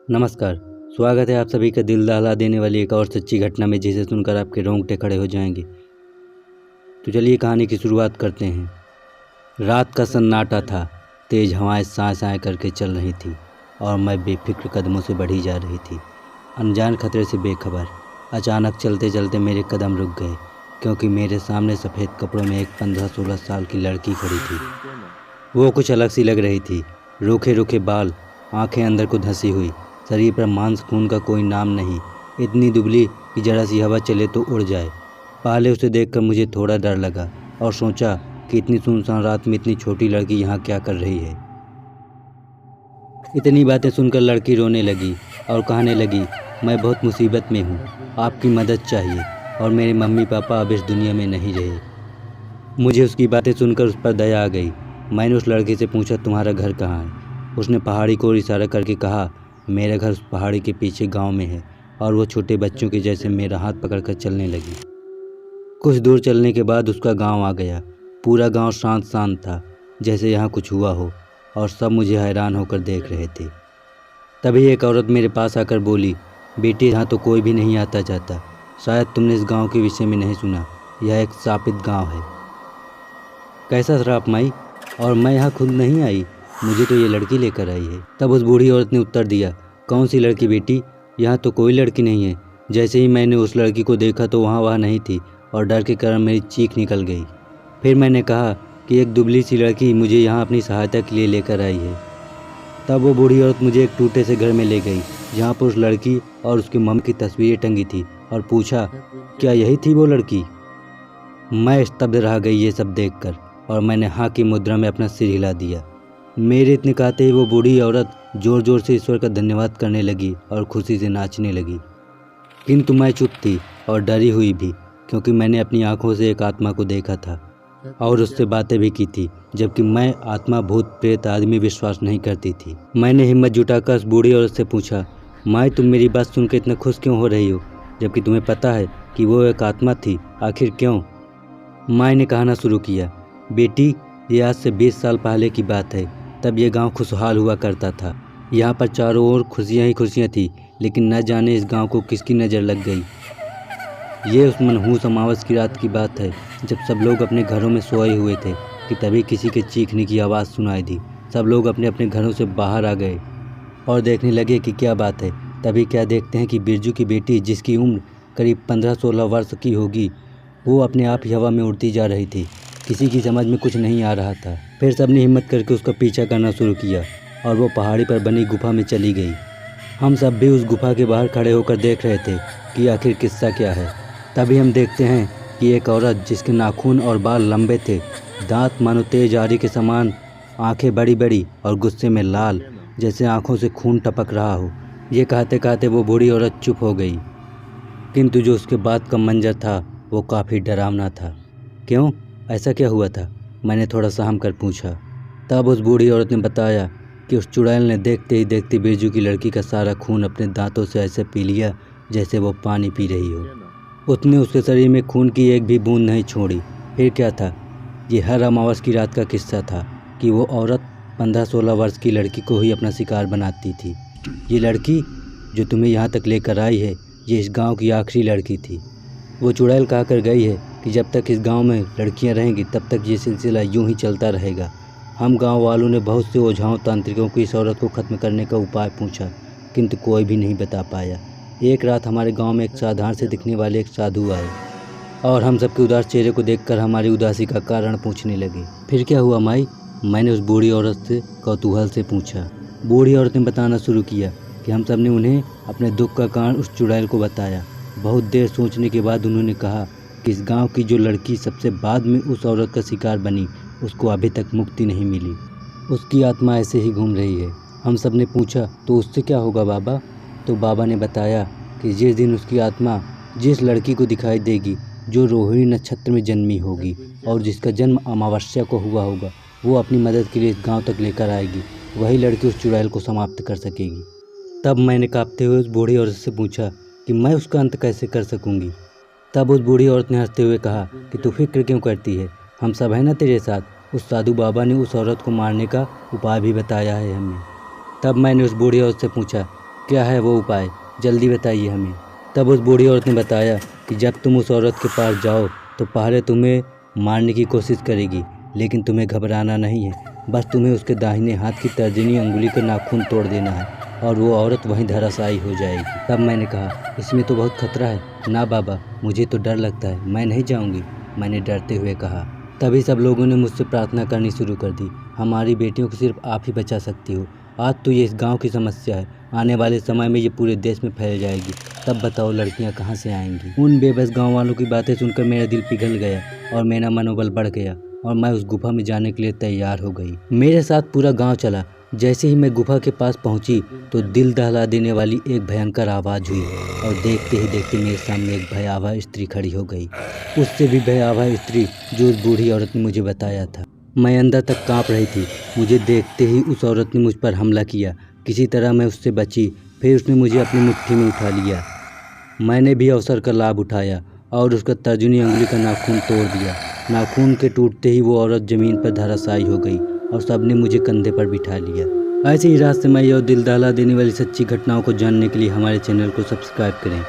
नमस्कार। स्वागत है आप सभी का दिल दहला देने वाली एक और सच्ची घटना में, जिसे सुनकर आपके रोंगटे खड़े हो जाएंगे। तो चलिए कहानी की शुरुआत करते हैं। रात का सन्नाटा था। तेज हवाएं साए साए करके चल रही थी और मैं बेफिक्र कदमों से बढ़ी जा रही थी, अनजान खतरे से बेखबर। अचानक चलते चलते मेरे कदम रुक गए, क्योंकि मेरे सामने सफ़ेद कपड़ों में एक 15-16 साल की लड़की खड़ी थी। वो कुछ अलग सी लग रही थी। रूखे रूखे बाल, आंखें अंदर को धंसी हुई, शरीर पर मांस खून का कोई नाम नहीं, इतनी दुबली कि जरा सी हवा चले तो उड़ जाए। पहले उसे देखकर मुझे थोड़ा डर लगा और सोचा कि इतनी सुनसान रात में इतनी छोटी लड़की यहाँ क्या कर रही है। इतनी बातें सुनकर लड़की रोने लगी और कहने लगी, मैं बहुत मुसीबत में हूँ, आपकी मदद चाहिए और मेरे मम्मी पापा अब इस दुनिया में नहीं रहे। मुझे उसकी बातें सुनकर उस पर दया आ गई। मैंने उस लड़के से पूछा, तुम्हारा घर कहाँ है? उसने पहाड़ी को इशारा करके कहा, मेरा घर उस पहाड़ी के पीछे गांव में है। और वो छोटे बच्चों के जैसे मेरा हाथ पकड़कर चलने लगी। कुछ दूर चलने के बाद उसका गांव आ गया। पूरा गांव शांत शांत था, जैसे यहाँ कुछ हुआ हो, और सब मुझे हैरान होकर देख रहे थे। तभी एक औरत मेरे पास आकर बोली, बेटी यहाँ तो कोई भी नहीं आता जाता, शायद तुमने इस गांव के विषय में नहीं सुना, यह एक शापित गांव है। कैसा श्राप माई? और मैं यहाँ खुद नहीं आई, मुझे तो ये लड़की लेकर आई है। तब उस बूढ़ी औरत ने उत्तर दिया, कौन सी लड़की बेटी? यहाँ तो कोई लड़की नहीं है। जैसे ही मैंने उस लड़की को देखा तो वहाँ नहीं थी और डर के कारण मेरी चीख निकल गई। फिर मैंने कहा कि एक दुबली सी लड़की मुझे यहाँ अपनी सहायता के लिए लेकर आई है। तब वो बूढ़ी औरत मुझे एक टूटे से घर में ले गई, जहाँ पर उस लड़की और उसकी मम्मी की तस्वीरें टंगी थी, और पूछा, क्या यही थी वो लड़की? मैं स्तब्ध रह गई ये सब देखकर, और मैंने हाँ की मुद्रा में अपना सिर हिला दिया। मेरे इतने कहते ही वो बूढ़ी औरत जोर जोर से ईश्वर का धन्यवाद करने लगी और खुशी से नाचने लगी। किंतु मैं चुप थी और डरी हुई भी, क्योंकि मैंने अपनी आंखों से एक आत्मा को देखा था और उससे बातें भी की थी, जबकि मैं आत्मा भूत प्रेत आदमी विश्वास नहीं करती थी। मैंने हिम्मत जुटाकर उस बूढ़ी औरत से पूछा, माँ तुम मेरी बात सुनकर इतना खुश क्यों हो रही हो, जबकि तुम्हें पता है कि वो एक आत्मा थी, आखिर क्यों? माँ ने कहना शुरू किया, बेटी ये आज से 20 साल पहले की बात है। तब ये गांव खुशहाल हुआ करता था। यहाँ पर चारों ओर खुशियाँ ही खुशियाँ थी, लेकिन न जाने इस गांव को किसकी नज़र लग गई। ये उस मनहूस अमावस की रात की बात है, जब सब लोग अपने घरों में सोए हुए थे कि तभी किसी के चीखने की आवाज़ सुनाई दी। सब लोग अपने अपने घरों से बाहर आ गए और देखने लगे कि क्या बात है। तभी क्या देखते हैं कि बिरजू की बेटी, जिसकी उम्र करीब 15-16 वर्ष की होगी, वो अपने आप ही हवा में उड़ती जा रही थी। किसी की समझ में कुछ नहीं आ रहा था। फिर सबने हिम्मत करके उसका पीछा करना शुरू किया और वो पहाड़ी पर बनी गुफा में चली गई। हम सब भी उस गुफा के बाहर खड़े होकर देख रहे थे कि आखिर किस्सा क्या है। तभी हम देखते हैं कि एक औरत, जिसके नाखून और बाल लंबे थे, दांत मानो तेज आरी के समान, आंखें बड़ी बड़ी और गुस्से में लाल, जैसे आंखों से खून टपक रहा हो। ये कहते कहते वो बूढ़ी औरत चुप हो गई, किंतु जो उसके बाद का मंजर था वो काफ़ी डरावना था। क्यों, ऐसा क्या हुआ था? मैंने थोड़ा सहम कर पूछा। तब उस बूढ़ी औरत ने बताया कि उस चुड़ैल ने देखते ही देखते बिरजू की लड़की का सारा खून अपने दांतों से ऐसे पी लिया जैसे वो पानी पी रही हो। उसने उसके शरीर में खून की एक भी बूंद नहीं छोड़ी। फिर क्या था? ये हर अमावस की रात का किस्सा था कि वो औरत 15-16 वर्ष की लड़की को ही अपना शिकार बनाती थी। ये लड़की जो तुम्हें यहाँ तक लेकर आई है, ये इस गांव की आखिरी लड़की थी। वो चुड़ैल कहा कर गई है कि जब तक इस गांव में लड़कियां रहेंगी तब तक ये सिलसिला यूं ही चलता रहेगा। हम गांव वालों ने बहुत से ओझाओं तांत्रिकों को इस औरत को ख़त्म करने का उपाय पूछा, किंतु कोई भी नहीं बता पाया। एक रात हमारे गांव में एक साधारण से दिखने वाले एक साधु आए और हम सबके उदास चेहरे को देखकर हमारी उदासी का कारण पूछने लगे। फिर क्या हुआ माई? मैंने उस बूढ़ी औरत से कौतूहल से पूछा। बूढ़ी औरत ने बताना शुरू किया कि हम सब ने उन्हें अपने दुख का कारण उस चुड़ैल को बताया। बहुत देर सोचने के बाद उन्होंने कहा कि इस गांव की जो लड़की सबसे बाद में उस औरत का शिकार बनी, उसको अभी तक मुक्ति नहीं मिली। उसकी आत्मा ऐसे ही घूम रही है। हम सब ने पूछा, तो उससे क्या होगा बाबा? तो बाबा ने बताया कि जिस दिन उसकी आत्मा जिस लड़की को दिखाई देगी, जो रोहिणी नक्षत्र में जन्मी होगी और जिसका जन्म अमावस्या को हुआ होगा, वो अपनी मदद के लिए इस गाँव तक लेकर आएगी। वही लड़की उस चुड़ैल को समाप्त कर सकेगी। तब मैंने काँपते हुए उस बूढ़ी औरत से पूछा कि मैं उसका अंत कैसे कर सकूंगी। तब उस बूढ़ी औरत ने हंसते हुए कहा कि तू फिक्र क्यों करती है, हम सब हैं ना तेरे साथ। उस साधु बाबा ने उस औरत को मारने का उपाय भी बताया है हमें। तब मैंने उस बूढ़ी औरत से पूछा क्या है वो उपाय, जल्दी बताइए हमें। तब उस बूढ़ी औरत ने बताया कि जब तुम उस औरत के पास जाओ तो पहले तुम्हें मारने की कोशिश करेगी, लेकिन तुम्हें घबराना नहीं है। बस तुम्हें उसके दाहिने हाथ की तर्जनी अंगुली का नाखून तोड़ देना है और वो औरत वहीं धराशायी हो जाएगी। तब मैंने कहा, इसमें तो बहुत खतरा है। ना बाबा, मुझे तो डर लगता है, मैं नहीं जाऊंगी, मैंने डरते हुए कहा। तभी सब लोगों ने मुझसे प्रार्थना करनी शुरू कर दी, हमारी बेटियों को सिर्फ आप ही बचा सकती हो। आज तो ये इस गांव की समस्या है, आने वाले समय में ये पूरे देश में फैल जाएगी। तब बताओ लड़कियां कहाँ से आएंगी। उन बेबस गांव वालों की बातें सुनकर मेरा दिल पिघल गया और मेरा मनोबल बढ़ गया और मैं उस गुफा में जाने के लिए तैयार हो गई। मेरे साथ पूरा गांव चला। जैसे ही मैं गुफा के पास पहुंची तो दिल दहला देने वाली एक भयंकर आवाज़ हुई और देखते ही देखते मेरे सामने एक भयावह स्त्री खड़ी हो गई। उससे भी भयावह स्त्री जो उस बूढ़ी औरत ने मुझे बताया था। मैं अंदर तक कांप रही थी। मुझे देखते ही उस औरत ने मुझ पर हमला किया। किसी तरह मैं उससे बची। फिर उसने मुझे अपनी मुट्ठी में उठा लिया। मैंने भी अवसर का लाभ उठाया और उसका तर्जनी अंगुली का नाखून तोड़ दिया। नाखून के टूटते ही वो औरत ज़मीन पर धराशायी हो गई और सबने मुझे कंधे पर बिठा लिया। ऐसे ही रहस्यमयी और दिल दहला देने वाली सच्ची घटनाओं को जानने के लिए हमारे चैनल को सब्सक्राइब करें।